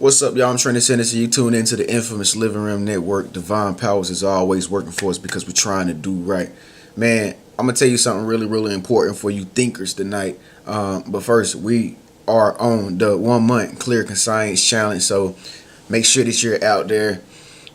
What's up, y'all? I'm Trenius. Henderson. You tune into the infamous Living Room Network. Divine Powers is always working for us because we're trying to do right. Man, I'm going to tell you something really, really important for you thinkers tonight. But first, we are on the 1 month Clear Conscience Challenge. So make sure that you're out there,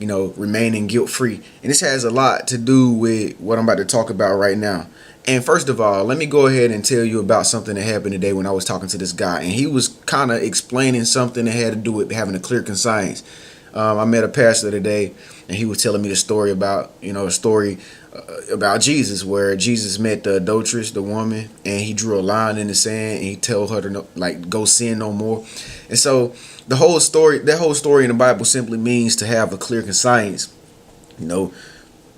remaining guilt free. And this has a lot to do with what I'm about to talk about right now. And first of all, let me go ahead and tell you about something that happened today when I was talking to this guy. And he was kind of explaining something that had to do with having a clear conscience. I met a pastor today, and he was telling me the story about, about Jesus, where Jesus met the adulteress, the woman, and he drew a line in the sand, and he told her to, go sin no more. And so that whole story in the Bible simply means to have a clear conscience.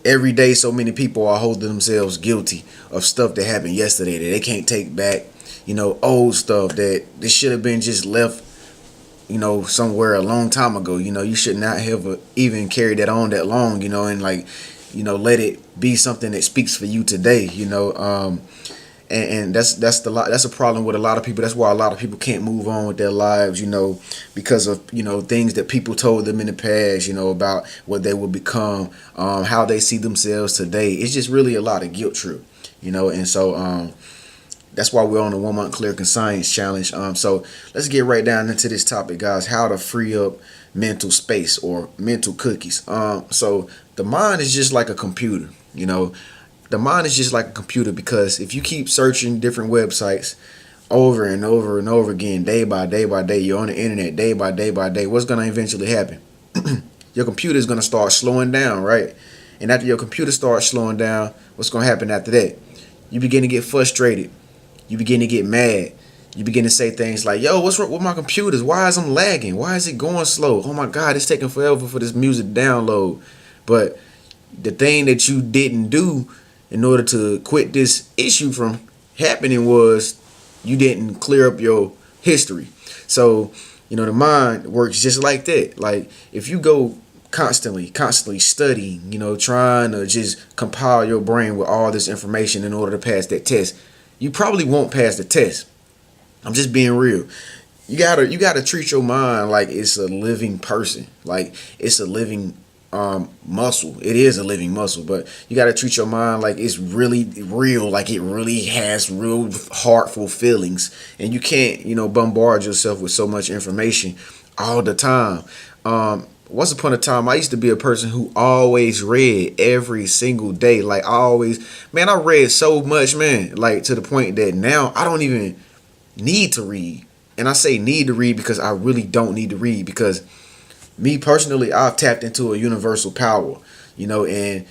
Every day so many people are holding themselves guilty of stuff that happened yesterday that they can't take back, old stuff that this should have been just left, somewhere a long time ago. You should not have even carried that on that long, and let it be something that speaks for you today. And that's a problem with a lot of people. That's why a lot of people can't move on with their lives, because of things that people told them in the past, about what they will become, how they see themselves today. It's just really a lot of guilt trip, and so that's why we're on the 1 month Clear Conscience Challenge. So let's get right down into this topic, guys. How to free up mental space or mental cookies. So the mind is just like a computer, The mind is just like a computer, because if you keep searching different websites over and over and over again, day by day by day, you're on the internet day by day by day, what's going to eventually happen? Your computer is going to start slowing down, right? And after your computer starts slowing down, what's going to happen after that? You begin to get frustrated. You begin to get mad. You begin to say things like, yo, what's wrong with my computers? Why is I'm lagging? Why is it going slow? Oh my God, it's taking forever for this music to download. But the thing that you didn't do in order to quit this issue from happening was you didn't clear up your history. So, the mind works just like that. Like if you go constantly studying, trying to just compile your brain with all this information in order to pass that test, you probably won't pass the test. I'm just being real. You gotta treat your mind like it's a living person, like it's a living muscle. It is a living muscle, but you got to treat your mind like it's really real, like it really has real heartful feelings, and you can't bombard yourself with so much information all the time. Once upon a time, I used to be a person who always read every single day. Like I read so much, man, like to the point that now I don't even need to read. And I say need to read because I really don't need to read, because me personally, I've tapped into a universal power, and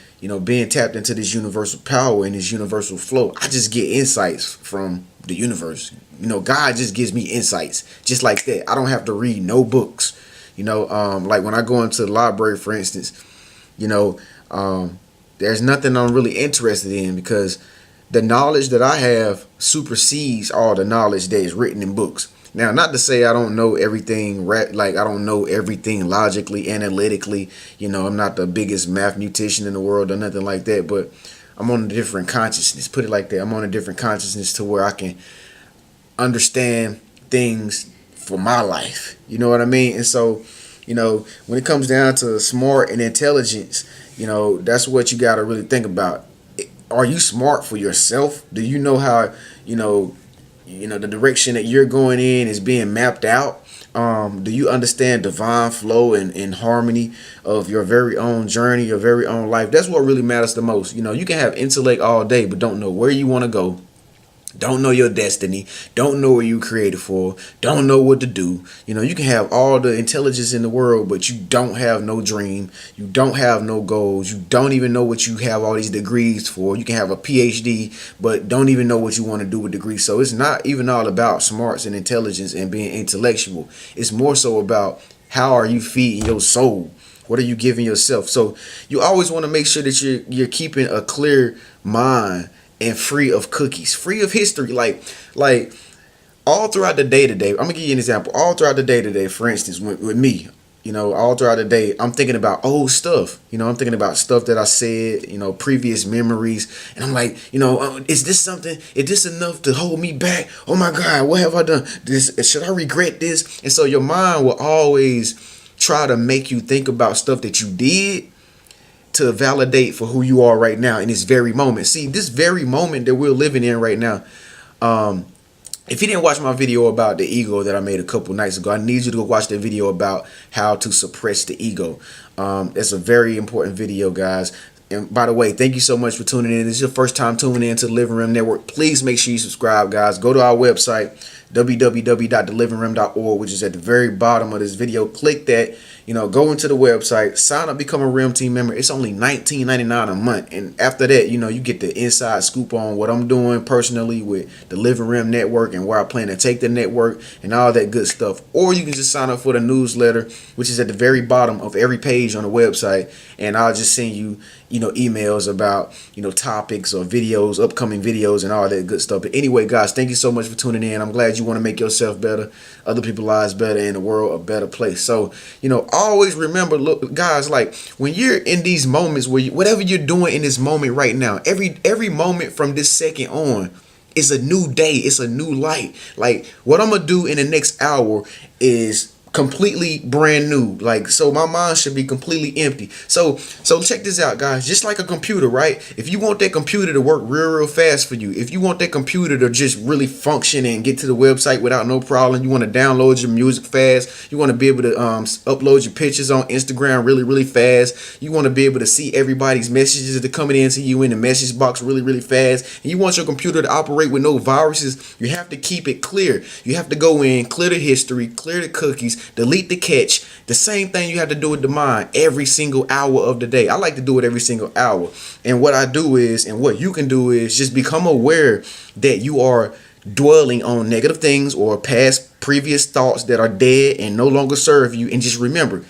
being tapped into this universal power and this universal flow, I just get insights from the universe. God just gives me insights just like that. I don't have to read no books. Like when I go into the library, for instance, there's nothing I'm really interested in, because the knowledge that I have supersedes all the knowledge that is written in books. Now, not to say I don't know everything, like I don't know everything logically, analytically. I'm not the biggest mathematician in the world or nothing like that, but I'm on a different consciousness. Put it like that. I'm on a different consciousness to where I can understand things for my life. You know what I mean? And so, when it comes down to smart and intelligence, that's what you got to really think about. Are you smart for yourself? Do you know how, the direction that you're going in is being mapped out? Do you understand divine flow and harmony of your very own journey, your very own life? That's what really matters the most. You can have intellect all day, but don't know where you want to go. Don't know your destiny. Don't know what you created for. Don't know what to do. You can have all the intelligence in the world, but you don't have no dream. You don't have no goals. You don't even know what you have all these degrees for. You can have a PhD, but don't even know what you want to do with degrees. So it's not even all about smarts and intelligence and being intellectual. It's more so about how are you feeding your soul? What are you giving yourself? So you always want to make sure that you're keeping a clear mind and free of cookies, free of history. Like all throughout the day today, I'm gonna give you an example. All throughout the day today, for instance, with me, all throughout the day, I'm thinking about old stuff. I'm thinking about stuff that I said, previous memories. And I'm like, is this something? Is this enough to hold me back? Oh my God, what have I done? Should I regret this? And so your mind will always try to make you think about stuff that you did to validate for who you are right now in this very moment. See, this very moment that we're living in right now. If you didn't watch my video about the ego that I made a couple nights ago, I need you to go watch that video about how to suppress the ego. It's a very important video, guys. And by the way, thank you so much for tuning in. This is your first time tuning in to the Living Room Network. Please make sure you subscribe, guys. Go to our website, www.thelivingroom.org, which is at the very bottom of this video. Click that. Go into the website, sign up, become a RIM team member. It's only $19.99 a month. And after that, you get the inside scoop on what I'm doing personally with the Living Room Network and where I plan to take the network and all that good stuff. Or you can just sign up for the newsletter, which is at the very bottom of every page on the website. And I'll just send you, emails about, topics or videos, upcoming videos and all that good stuff. But anyway, guys, thank you so much for tuning in. I'm glad you want to make yourself better, other people's lives better, and the world a better place. So, always remember, look, guys, like when you're in these moments where whatever you're doing in this moment right now, every moment from this second on is a new day. It's a new light. Like what I'm going to do in the next hour is completely brand new. Like, so my mind should be completely empty. So check this out, guys. Just like a computer, right? If you want that computer to work real fast for you, if you want that computer to just really function and get to the website without no problem, you want to download your music fast, you want to be able to upload your pictures on Instagram really fast, you want to be able to see everybody's messages that are coming into you in the message box really fast, and you want your computer to operate with no viruses, you have to keep it clear. You have to go in, clear the history, clear the cookies, delete the cache. The same thing you have to do with the mind every single hour of the day. I like to do it every single hour. And what I do is, and what you can do is just become aware that you are dwelling on negative things or past previous thoughts that are dead and no longer serve you. And just remember,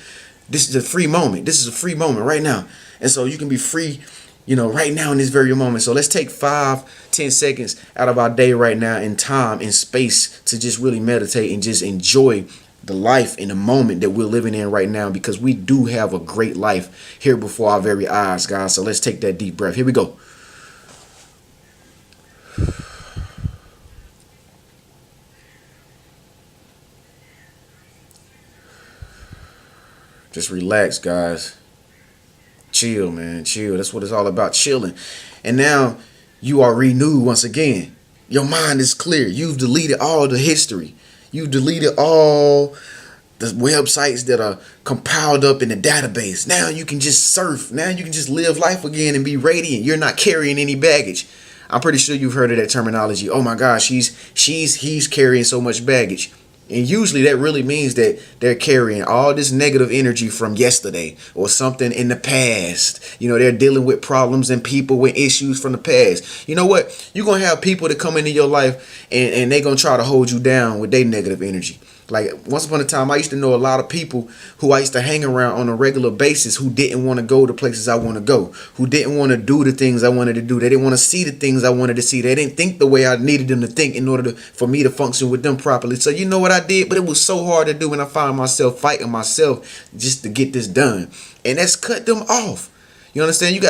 this is a free moment. This is a free moment right now. And so you can be free, right now in this very moment. So let's take 5-10 seconds out of our day right now in time and space to just really meditate and just enjoy the life in the moment that we're living in right now, because we do have a great life here before our very eyes, guys. So let's take that deep breath. Here we go. Just relax, guys. Chill, man. Chill. That's what it's all about, chilling. And now you are renewed once again. Your mind is clear. You've deleted all the history. You deleted all the websites that are compiled up in the database. Now you can just surf. Now you can just live life again and be radiant. You're not carrying any baggage. I'm pretty sure you've heard of that terminology. Oh my gosh, he's carrying so much baggage. And usually that really means that they're carrying all this negative energy from yesterday or something in the past. They're dealing with problems and people with issues from the past. You know what? You're going to have people that come into your life and they're going to try to hold you down with their negative energy. Like once upon a time, I used to know a lot of people who I used to hang around on a regular basis who didn't want to go to places I want to go, who didn't want to do the things I wanted to do. They didn't want to see the things I wanted to see. They didn't think the way I needed them to think in order for me to function with them properly. So you know what I did? But it was so hard to do, and I found myself fighting myself just to get this done. And that's cut them off. You understand? You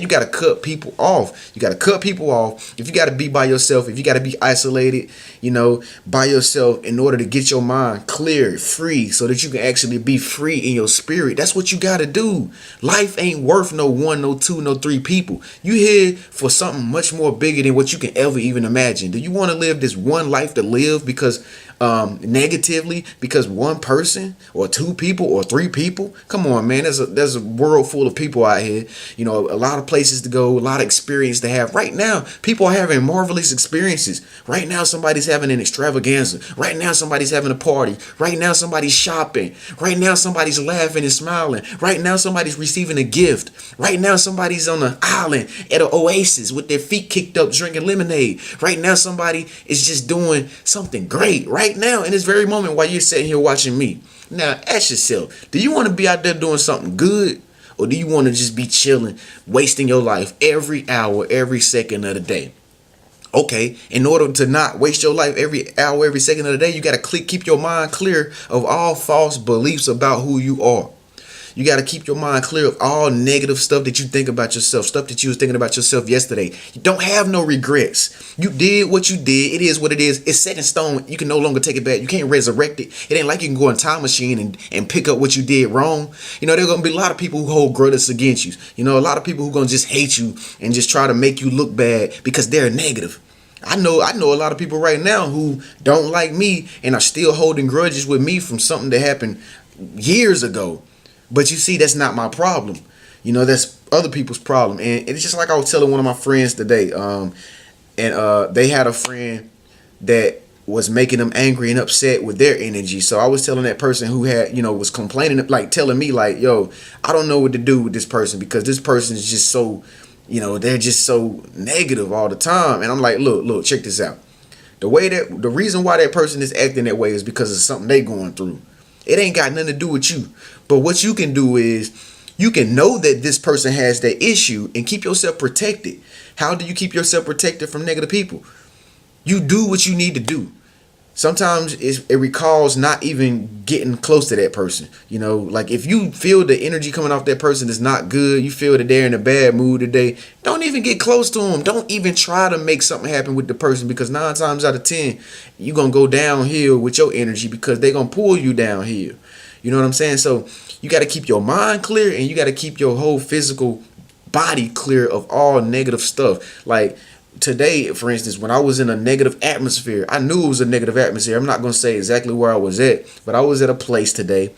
gotta cut people off. You gotta cut people off. If you gotta be by yourself, if you gotta be isolated, by yourself in order to get your mind clear, free, so that you can actually be free in your spirit. That's what you gotta do. Life ain't worth no 1, no 2, no 3 people. You here for something much more bigger than what you can ever even imagine. Do you want to live this one life to live because negatively because one person or 2 people or 3 people? Come on, man. There's a world full of people out here. A lot of places to go, a lot of experience to have. Right now, people are having marvelous experiences. Right now, somebody's having an extravaganza. Right now, somebody's having a party. Right now, somebody's shopping. Right now, somebody's laughing and smiling. Right now, somebody's receiving a gift. Right now, somebody's on an island at an oasis with their feet kicked up drinking lemonade. Right now, somebody is just doing something great right now in this very moment while you're sitting here watching me. Now, ask yourself, do you want to be out there doing something good? Or do you want to just be chilling, wasting your life every hour, every second of the day? Okay, in order to not waste your life every hour, every second of the day, you got to keep your mind clear of all false beliefs about who you are. You got to keep your mind clear of all negative stuff that you think about yourself, stuff that you was thinking about yourself yesterday. You don't have no regrets. You did what you did. It is what it is. It's set in stone. You can no longer take it back. You can't resurrect it. It ain't like you can go in a time machine and pick up what you did wrong. You know, there are going to be a lot of people who hold grudges against you. You know, a lot of people who going to just hate you and just try to make you look bad because they're negative. I know a lot of people right now who don't like me and are still holding grudges with me from something that happened years ago. But you see, that's not my problem. You know, that's other people's problem. And it's just like I was telling one of my friends today. They had a friend that was making them angry and upset with their energy. So I was telling that person who had, was complaining, like telling me like, yo, I don't know what to do with this person because this person is just so, they're just so negative all the time. And I'm like, look, check this out. The reason why that person is acting that way is because of something they going through. It ain't got nothing to do with you. But what you can do is you can know that this person has that issue and keep yourself protected. How do you keep yourself protected from negative people? You do what you need to do. Sometimes it recalls not even getting close to that person. Like if you feel the energy coming off that person is not good, you feel that they're in a bad mood today, don't even get close to them. Don't even try to make something happen with the person because 9 times out of 10, you're going to go downhill with your energy because they're going to pull you downhill. You know what I'm saying? So you got to keep your mind clear and you got to keep your whole physical body clear of all negative stuff. Like today, for instance, when I was in a negative atmosphere, I knew it was a negative atmosphere. I'm not going to say exactly where I was at, but I was at a place today,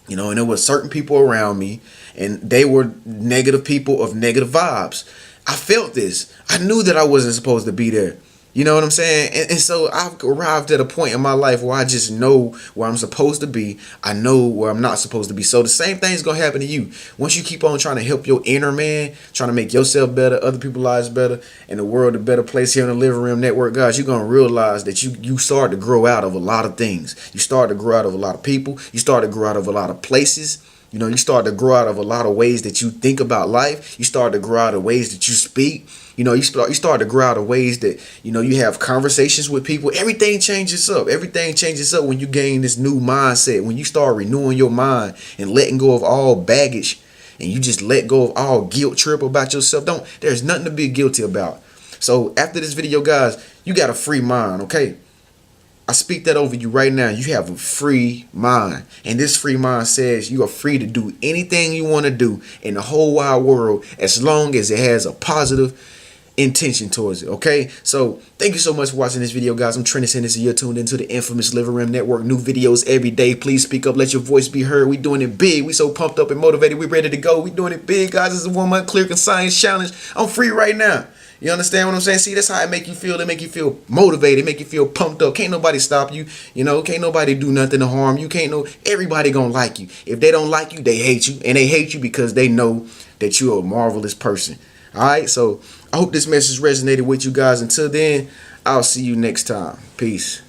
and there were certain people around me, and they were negative people of negative vibes. I felt this. I knew that I wasn't supposed to be there. You know what I'm saying? And so I've arrived at a point in my life where I just know where I'm supposed to be. I know where I'm not supposed to be. So the same thing is going to happen to you. Once you keep on trying to help your inner man, trying to make yourself better, other people's lives better, and the world a better place here on the Living Room Network, guys, you're going to realize that you start to grow out of a lot of things. You start to grow out of a lot of people. You start to grow out of a lot of places. You start to grow out of a lot of ways that you think about life. You start to grow out of ways that you speak. You start to grow out of ways that, you have conversations with people. Everything changes up. Everything changes up when you gain this new mindset. When you start renewing your mind and letting go of all baggage and you just let go of all guilt trip about yourself. There's nothing to be guilty about. So after this video, guys, you got a free mind, okay? I speak that over you right now. You have a free mind. And this free mind says you are free to do anything you want to do in the whole wide world as long as it has a positive intention towards it, okay? So thank you so much for watching this video, guys. I'm Trenius Henderson. You're tuned into the infamous Living Room Network. New videos every day. Please speak up. Let your voice be heard. We doing it big. We so pumped up and motivated. We ready to go. We doing it big, guys. This is a 1 month clear science challenge. I'm free right now. You understand what I'm saying? See, that's how it make you feel. It make you feel motivated. It make you feel pumped up. Can't nobody stop you. Can't nobody do nothing to harm you. Everybody gonna like you. If they don't like you, they hate you. And they hate you because they know that you're a marvelous person. All right? So I hope this message resonated with you guys. Until then, I'll see you next time. Peace.